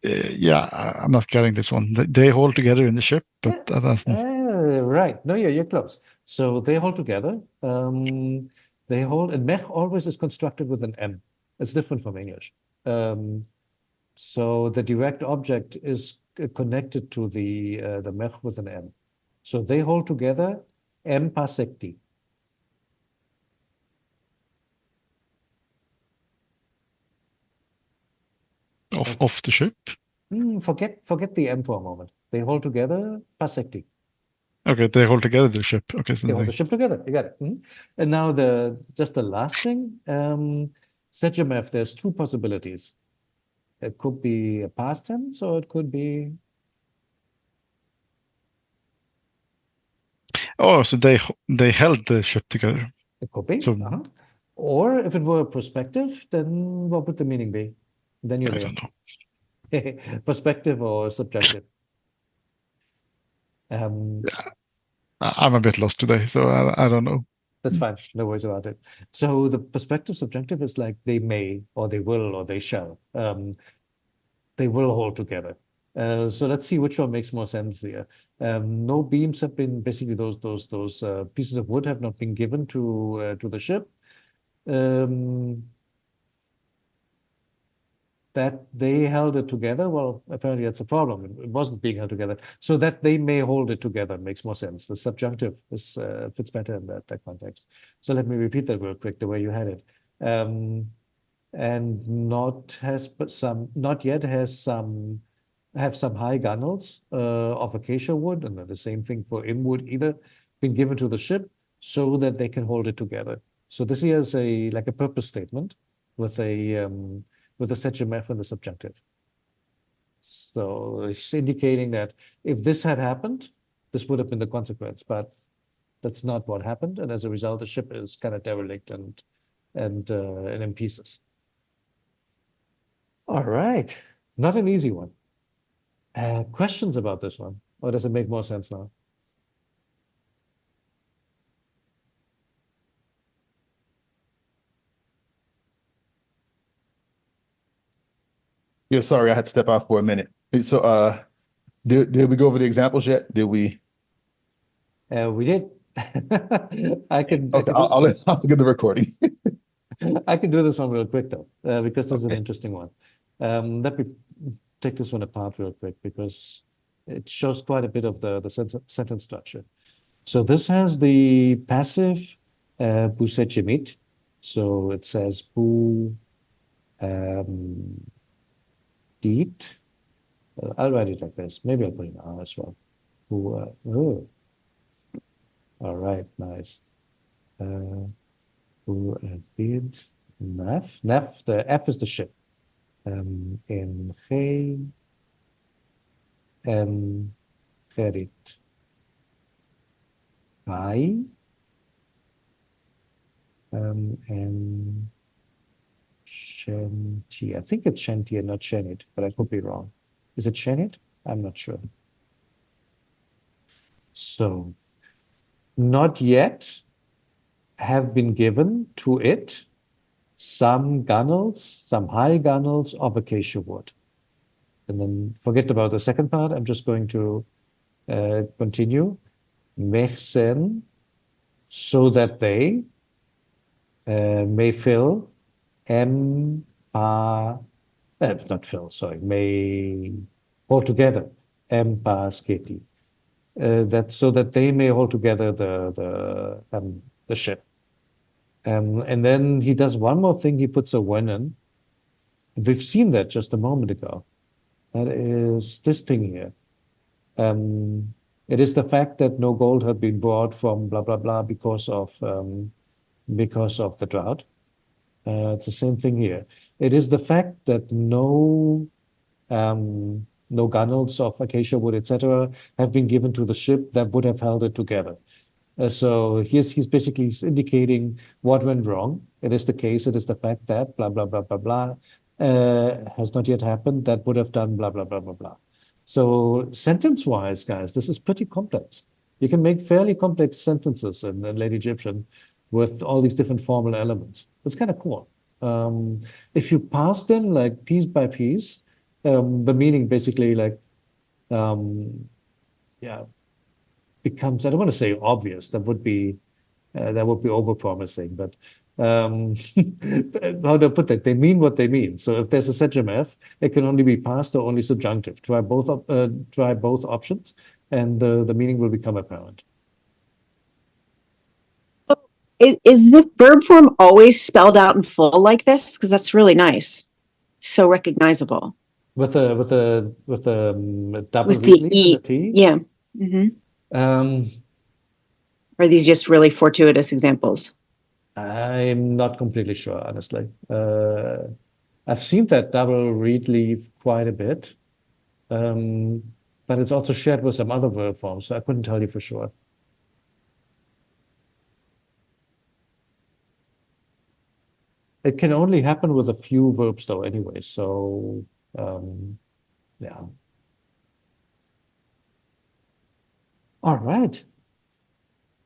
[SPEAKER 4] Yeah, I'm not getting this one. They hold together in the ship, but that doesn't.
[SPEAKER 1] Right. No, you're close. So they hold together. They hold, and mech always is constructed with an M. It's different from English. So the direct object is connected to the mech with an M. So they hold together M pasecti.
[SPEAKER 4] Off the ship?
[SPEAKER 1] Forget the M for a moment. They hold together pasecti.
[SPEAKER 4] Okay, they hold together the ship. Okay, so
[SPEAKER 1] They hold the ship together. You got it. And now just the last thing, sedgem there's two possibilities. It could be a past tense, or it could be.
[SPEAKER 4] Oh, so they held the ship together.
[SPEAKER 1] It could be.
[SPEAKER 4] So,
[SPEAKER 1] or if it were a perspective, then what would the meaning be? Then you're
[SPEAKER 4] I
[SPEAKER 1] there.
[SPEAKER 4] don't know.
[SPEAKER 1] Perspective or subjective?
[SPEAKER 4] I'm a bit lost today, so I don't know.
[SPEAKER 1] That's fine. No worries about it. So the perspective subjunctive is like they may, or they will, or they shall. They will hold together. So let's see which one makes more sense here. No beams have been, basically those pieces of wood have not been given to the ship. that they held it together. Well, apparently that's a problem. It wasn't being held together. So that they may hold it together makes more sense. The subjunctive is, fits better in that context. So let me repeat that real quick, the way you had it. And not yet has some high gunnels of acacia wood, and the same thing for im wood either, been given to the ship so that they can hold it together. So this here is like a purpose statement with a ⲻⲻf in the subjunctive. So it's indicating that if this had happened, this would have been the consequence, but that's not what happened, and as a result, the ship is kind of derelict and in pieces. All right, not an easy one. Questions about this one, or does it make more sense now?
[SPEAKER 2] Yeah, sorry, I had to step out for a minute. So, did we go over the examples yet? Did we?
[SPEAKER 1] We did.
[SPEAKER 2] Okay, I'll get the recording.
[SPEAKER 1] I can do this one real quick though, because this is an
[SPEAKER 2] Okay.
[SPEAKER 1] interesting one. Let me take this one apart real quick because it shows quite a bit of the sentence structure. So this has the passive bu secemit. So it says bu deed. I'll write it like this. Maybe I'll put an R as well. Bu, oh. All right, nice. Bu deed. Naf. Naf, the F is the ship. In G Gerrit Kai and Shanti. I think it's Shanti and not Shanit, but I could be wrong. Is it Shanit? I'm not sure. So, not yet have been given to it some gunnels, some high gunnels of acacia wood. And then forget about the second part. I'm just going to continue. Mechsen, so that they may fill not fill, sorry, may hold together sketi. That so that they may hold together the ship. And then he does one more thing. He puts a when in. We've seen that just a moment ago. That is this thing here. It is the fact that no gold had been brought from blah blah blah because of the drought. It's the same thing here. It is the fact that no gunnels of acacia wood, etc., have been given to the ship that would have held it together. So he's basically indicating what went wrong. It is the case. It is the fact that blah blah blah blah blah has not yet happened. That would have done blah blah blah blah blah. So sentence-wise, guys, this is pretty complex. You can make fairly complex sentences in Late Egyptian with all these different formal elements. It's kind of cool. If you pass them like piece by piece, the meaning basically like, yeah, becomes, I don't want to say obvious. That would be over-promising, but how to put that? They mean what they mean. So if there's a ⲻⲻf, it can only be past or only subjunctive. Try both options, and the meaning will become apparent.
[SPEAKER 3] Is the verb form always spelled out in full like this? Because that's really nice. So recognizable.
[SPEAKER 1] With the double
[SPEAKER 3] With
[SPEAKER 1] read
[SPEAKER 3] the
[SPEAKER 1] leaf
[SPEAKER 3] E.
[SPEAKER 1] and the T.
[SPEAKER 3] Yeah. Are these just really fortuitous examples?
[SPEAKER 1] I'm not completely sure, honestly. I've seen that double read leaf quite a bit, but it's also shared with some other verb forms, so I couldn't tell you for sure. It can only happen with a few verbs though anyway, so yeah. All right.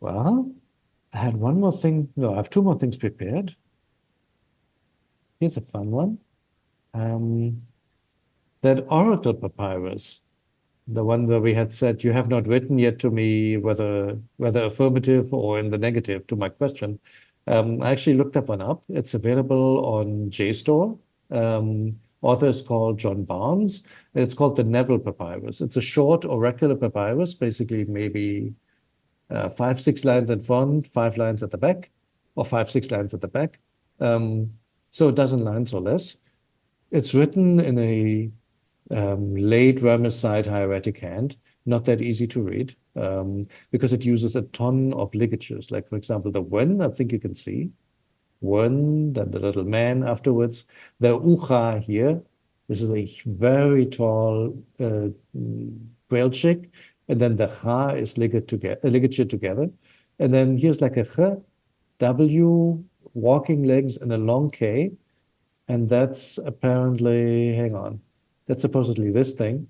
[SPEAKER 1] Well, I had one more thing. No, I have two more things prepared. Here's a fun one. That oracle papyrus, the one that we had said, you have not written yet to me whether affirmative or in the negative to my question. I actually looked that one up. It's available on JSTOR. Author is called John Barnes, and it's called the Neville Papyrus. It's a short oracular papyrus, basically maybe 5-6 lines in front, 5 lines at the back, or 5-6 lines at the back. So a dozen lines or less. It's written in a late Ramesside hieratic hand, not that easy to read, because it uses a ton of ligatures. Like, for example, the when, I think you can see. When, then the little man afterwards. The ucha here, this is a very tall quail chick, and then the cha is ligature together. And then here's like a ch, W, walking legs, and a long K. And that's apparently, hang on, that's supposedly this thing.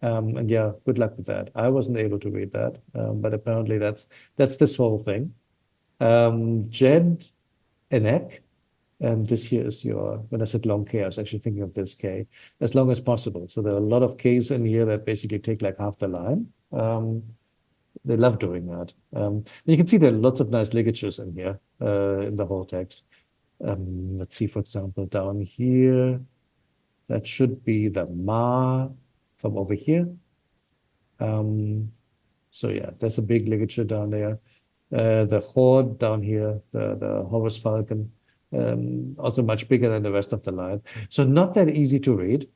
[SPEAKER 1] And yeah, good luck with that. I wasn't able to read that, but apparently that's this whole thing. Jed, an ek, and this here is your, when I said long K, I was actually thinking of this K, as long as possible. So there are a lot of Ks in here that basically take like half the line. They love doing that. And you can see there are lots of nice ligatures in here, in the whole text. Let's see, for example, down here, that should be the ma from over here. So yeah, there's a big ligature down there. The horde down here, the Horus falcon, also much bigger than the rest of the line. So not that easy to read.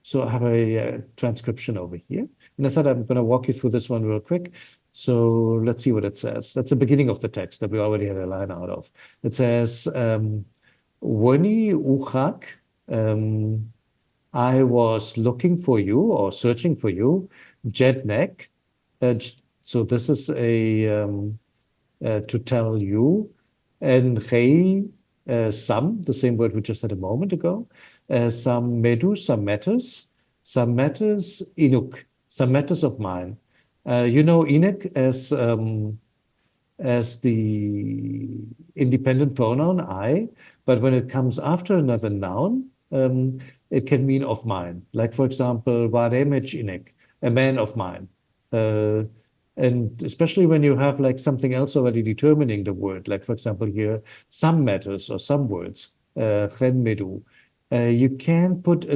[SPEAKER 1] So I have a transcription over here. And I thought I'm going to walk you through this one real quick. So let's see what it says. That's the beginning of the text that we already had a line out of. It says, Woni uchak, I was looking for you or searching for you, jednek. So this is a to tell you, and hey, some, the same word we just had a moment ago, some medu, some matters inuk, some matters of mine. You know inuk as the independent pronoun I, but when it comes after another noun, it can mean of mine. Like, for example, varemech inek, a man of mine. And especially when you have like something else already determining the word, like, for example, here, some matters or some words, medu. You can put a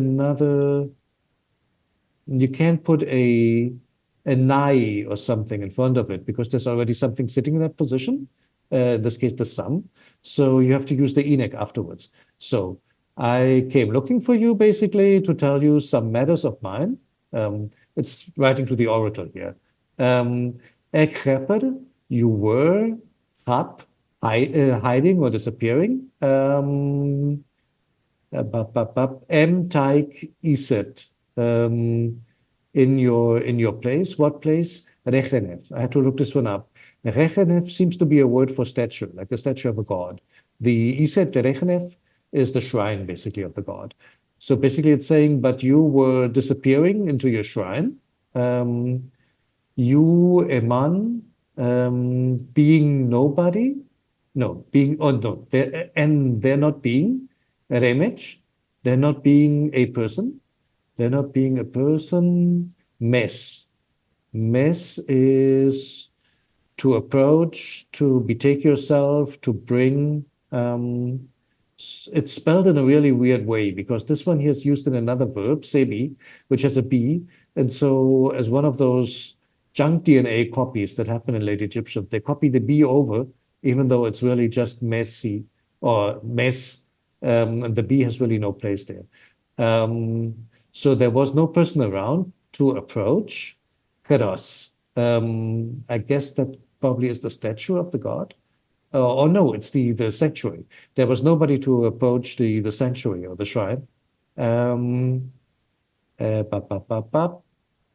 [SPEAKER 1] nai or something in front of it because there's already something sitting in that position, in this case, the some. So you have to use the inek afterwards. So I came looking for you, basically, to tell you some matters of mine. It's writing to the oracle here. Ek you were, hap, hiding or disappearing. Taik iset, in your place. What place? Rechenef. I had to look this one up. Rechenef seems to be a word for statue, like the statue of a god. The iset, the rechenef, is the shrine, basically, of the god. So basically it's saying, but you were disappearing into your shrine. You, a man, being nobody. No, being, oh no, they're not being a remech. They're not being a person. They're not being a person. Mess. Mess is to approach, to betake yourself, to bring. It's spelled in a really weird way because this one here is used in another verb, sebi, which has a B. And so as one of those junk DNA copies that happen in late Egyptian, they copy the B over, even though it's really just messy or mess, and the B has really no place there. So there was no person around to approach. Keros. I guess that probably is the statue of the god. Or no, it's the sanctuary. There was nobody to approach the sanctuary or the shrine.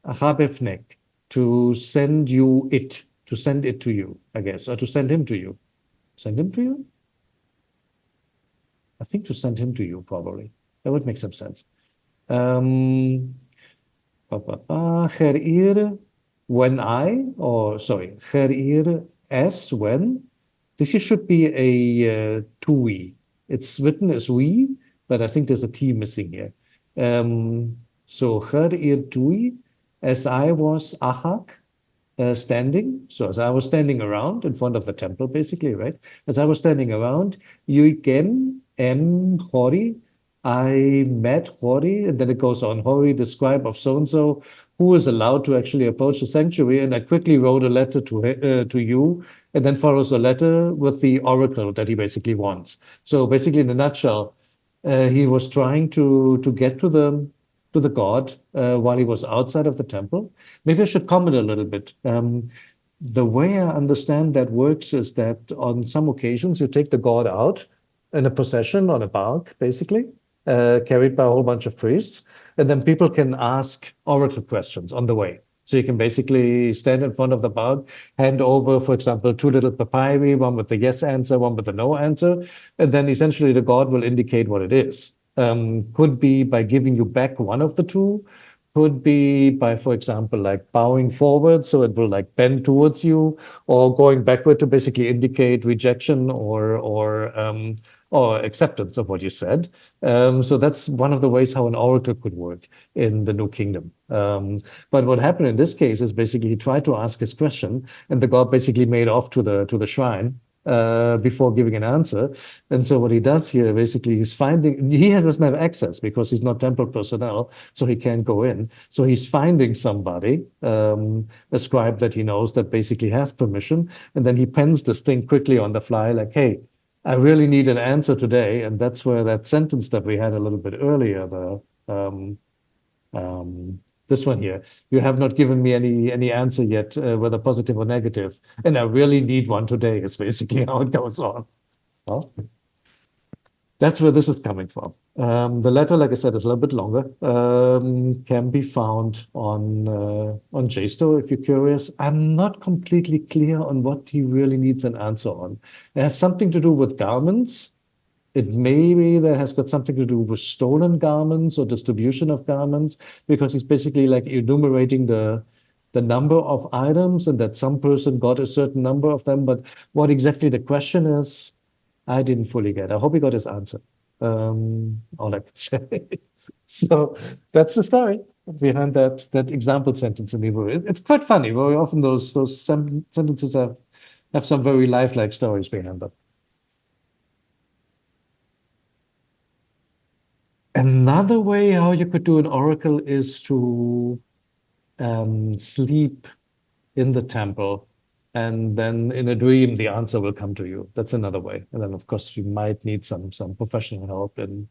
[SPEAKER 1] Habefnek, to send you it, to send it to you, I guess, or to send him to you. Send him to you? I think to send him to you, probably. That would make some sense. Gerir, when I, or sorry, gerir, as, when. This here should be a tui. It's written as we, but I think there's a T missing here. So gerir tui, as I was achak, standing. So as I was standing around in front of the temple, basically, right? As I was standing around, yuikem M. Hori. I met Hori, and then it goes on. Hori, the scribe of so-and-so, who is allowed to actually approach the sanctuary. And I quickly wrote a letter to you, and then follows a letter with the oracle that he basically wants. So basically, in a nutshell, he was trying to get to the god while he was outside of the temple. Maybe I should comment a little bit. The way I understand that works is that on some occasions you take the god out in a procession on a bark, basically, carried by a whole bunch of priests, and then people can ask oracle questions on the way. So you can basically stand in front of the bark, hand over, for example, two little papyri, one with the yes answer, one with the no answer, and then essentially the god will indicate what it is. Could be by giving you back one of the two, could be by, for example, like bowing forward, so it will like bend towards you, or going backward to basically indicate rejection or acceptance of what you said. So that's one of the ways how an oracle could work in the New Kingdom. But what happened in this case is basically he tried to ask his question, and the god basically made off to the shrine before giving an answer. And so what he does here, basically, he doesn't have access because he's not temple personnel, so he can't go in. So he's finding somebody, a scribe that he knows that basically has permission, and then he pens this thing quickly on the fly, like, hey, I really need an answer today. And that's where that sentence that we had a little bit earlier, this one here, you have not given me any answer yet, whether positive or negative, and I really need one today, is basically how it goes on. Well, that's where this is coming from. The letter, like I said, is a little bit longer. Can be found on JSTOR if you're curious. I'm not completely clear on what he really needs an answer on. It has something to do with garments. It maybe that has got something to do with stolen garments or distribution of garments, because he's basically like enumerating the number of items and that some person got a certain number of them. But what exactly the question is, I didn't fully get. I hope he got his answer. All I can say. So that's the story behind that example sentence in Hebrew. It's quite funny. Very often those sentences have some very lifelike stories behind them. Another way how you could do an oracle is to sleep in the temple, and then in a dream the answer will come to you. That's another way. And then of course you might need some professional help in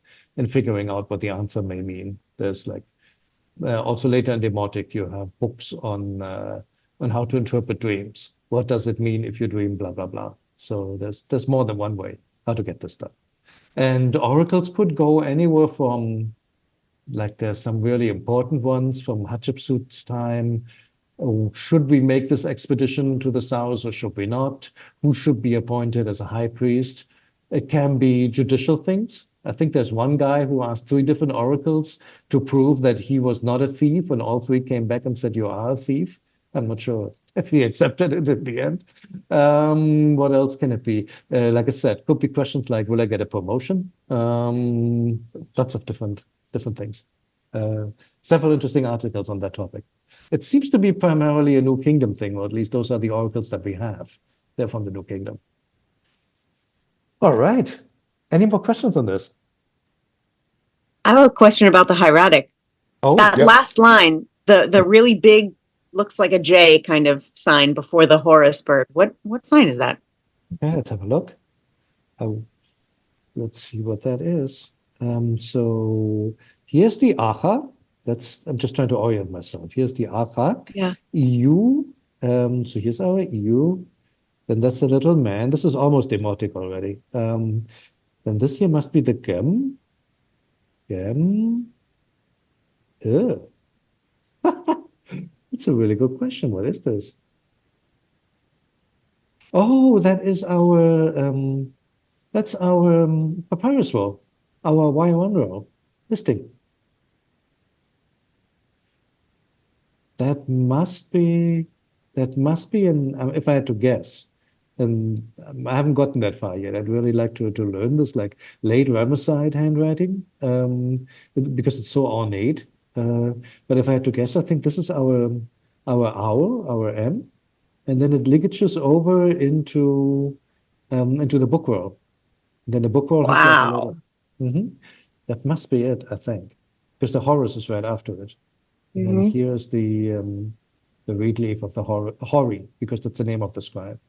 [SPEAKER 1] figuring out what the answer may mean. There's like also later in Demotic you have books on how to interpret dreams. What does it mean if you dream blah blah blah? So there's more than one way how to get this done. And oracles could go anywhere from, like, there's some really important ones from Hatshepsut's time. Oh, should we make this expedition to the south or should we not? Who should be appointed as a high priest? It can be judicial things. I think there's one guy who asked 3 different oracles to prove that he was not a thief, and all 3 came back and said, you are a thief. I'm not sure if he accepted it in the end. What else can it be? Like I said, could be questions like, will I get a promotion? Lots of different things. Several interesting articles on that topic. It seems to be primarily a New Kingdom thing, or at least those are the oracles that we have. They're from the New Kingdom. All right. Any more questions on this?
[SPEAKER 3] I have a question about the hieratic.
[SPEAKER 1] Oh,
[SPEAKER 3] That
[SPEAKER 2] yep.
[SPEAKER 3] last line, the really big, looks like a J kind of sign before the Horus bird. What sign is that?
[SPEAKER 1] okay, let's have a look. Let's see what that is. So here's the aha. I'm just trying to orient myself. Here's the aha.
[SPEAKER 3] Yeah.
[SPEAKER 1] EU. So here's our EU. Then that's the little man. This is almost demotic already. Then this here must be the gem. Gem. Ugh. It's a really good question. What is this? Oh, that is that's our papyrus roll, our Y1 roll. This thing. That must be if I had to guess, and I haven't gotten that far yet. I'd really like to learn this, like late Ramesside handwriting, because it's so ornate. But if I had to guess, I think this is our owl, our M, and then it ligatures over into the book roll. Then the book roll has like a
[SPEAKER 3] Wow.
[SPEAKER 1] little. That must be it, I think, because the Horus is right after it. And then
[SPEAKER 3] Mhm.
[SPEAKER 1] here's the reed leaf of the Hori, because that's the name of the scribe.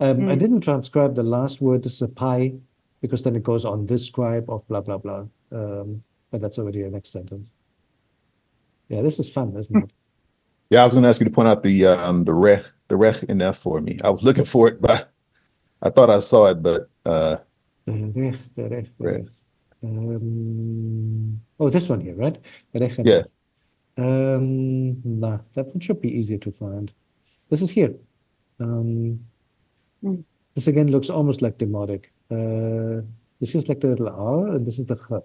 [SPEAKER 1] I
[SPEAKER 3] Mm.
[SPEAKER 1] didn't transcribe the last word. This is a pi, because then it goes on this scribe of blah blah blah. But that's already the next sentence. Yeah, this is fun, isn't it?
[SPEAKER 2] Yeah, I was going to ask you to point out the rech in F for me. I was looking for it, but I thought I saw it, but Rech.
[SPEAKER 1] Oh, this one here, right? Rech and
[SPEAKER 2] Yeah.
[SPEAKER 1] F. Nah, that one should be easier to find. This is here.
[SPEAKER 3] Mm.
[SPEAKER 1] This again looks almost like demotic. This is like the little R, and this is the ch.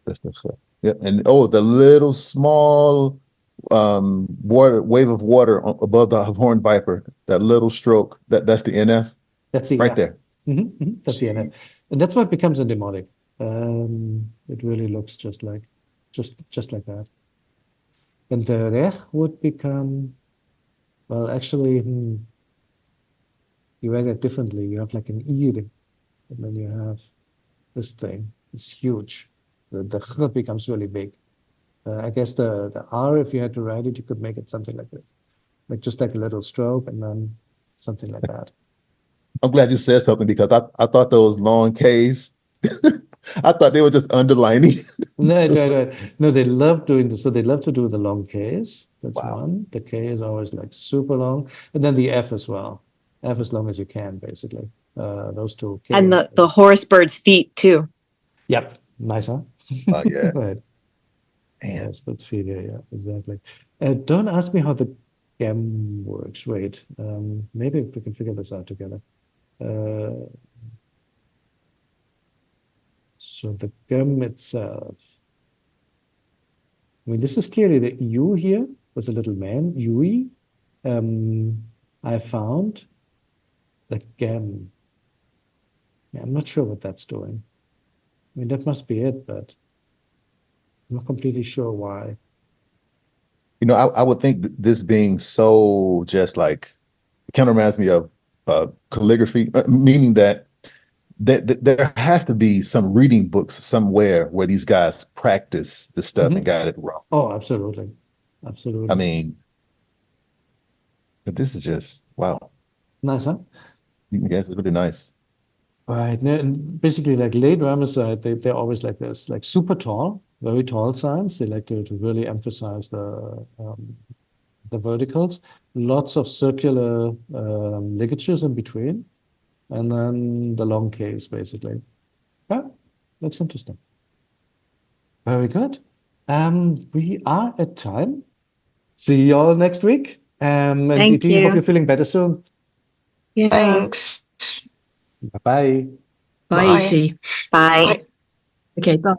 [SPEAKER 2] That's the Ch. Yeah, and the little small wave of water above the horned viper, that little stroke, that's the NF
[SPEAKER 1] That's the
[SPEAKER 2] right there.
[SPEAKER 1] That's the
[SPEAKER 2] Jeez.
[SPEAKER 1] NF, and that's why it becomes a demotic. It really looks just like that. And the rech would become, well, actually, you write it differently. You have like an ir, and then you have this thing. It's huge. The ch becomes really big. I guess the R, if you had to write it, you could make it something like this, like just like a little stroke, and then something like that.
[SPEAKER 2] I'm glad you said something because I thought those long K's, I thought they were just underlining.
[SPEAKER 1] No, they love doing this. So they love to do the long Ks. That's
[SPEAKER 2] Wow.
[SPEAKER 1] one. The K is always like super long, and then the F as well. F as long as you can, basically. Those two. K
[SPEAKER 3] And the Horus bird's feet too.
[SPEAKER 1] Yep, nice, huh?
[SPEAKER 2] Oh yeah.
[SPEAKER 1] Right.
[SPEAKER 2] Man.
[SPEAKER 1] Split feet, yeah, exactly. Don't ask me how the gem works. Wait, maybe we can figure this out together. So the gem itself. I mean, this is clearly the U here with a little man, Yui. I found the gem. Yeah, I'm not sure what that's doing. I mean, that must be it, but I'm not completely sure why.
[SPEAKER 2] I would think this being so just like it kind of reminds me of calligraphy, meaning that there has to be some reading books somewhere where these guys practice this stuff and got it wrong.
[SPEAKER 1] Oh, absolutely. Absolutely.
[SPEAKER 2] I mean, but this is just wow.
[SPEAKER 1] Nice, huh?
[SPEAKER 2] Yes, it's really nice.
[SPEAKER 1] Right. And basically, like late Ramesside, they're always like this, like super tall, very tall signs. They like to really emphasize the verticals. Lots of circular ligatures in between, and then the long case, basically. Yeah, looks interesting. Very good. We are at time. See you all next week. And
[SPEAKER 3] Thank
[SPEAKER 1] DT, hope
[SPEAKER 3] you.
[SPEAKER 1] you're feeling better soon.
[SPEAKER 3] Yeah.
[SPEAKER 5] Thanks.
[SPEAKER 1] Bye.
[SPEAKER 5] Bye,
[SPEAKER 3] Bye.
[SPEAKER 5] E.T.
[SPEAKER 3] Bye.
[SPEAKER 5] Okay, bye.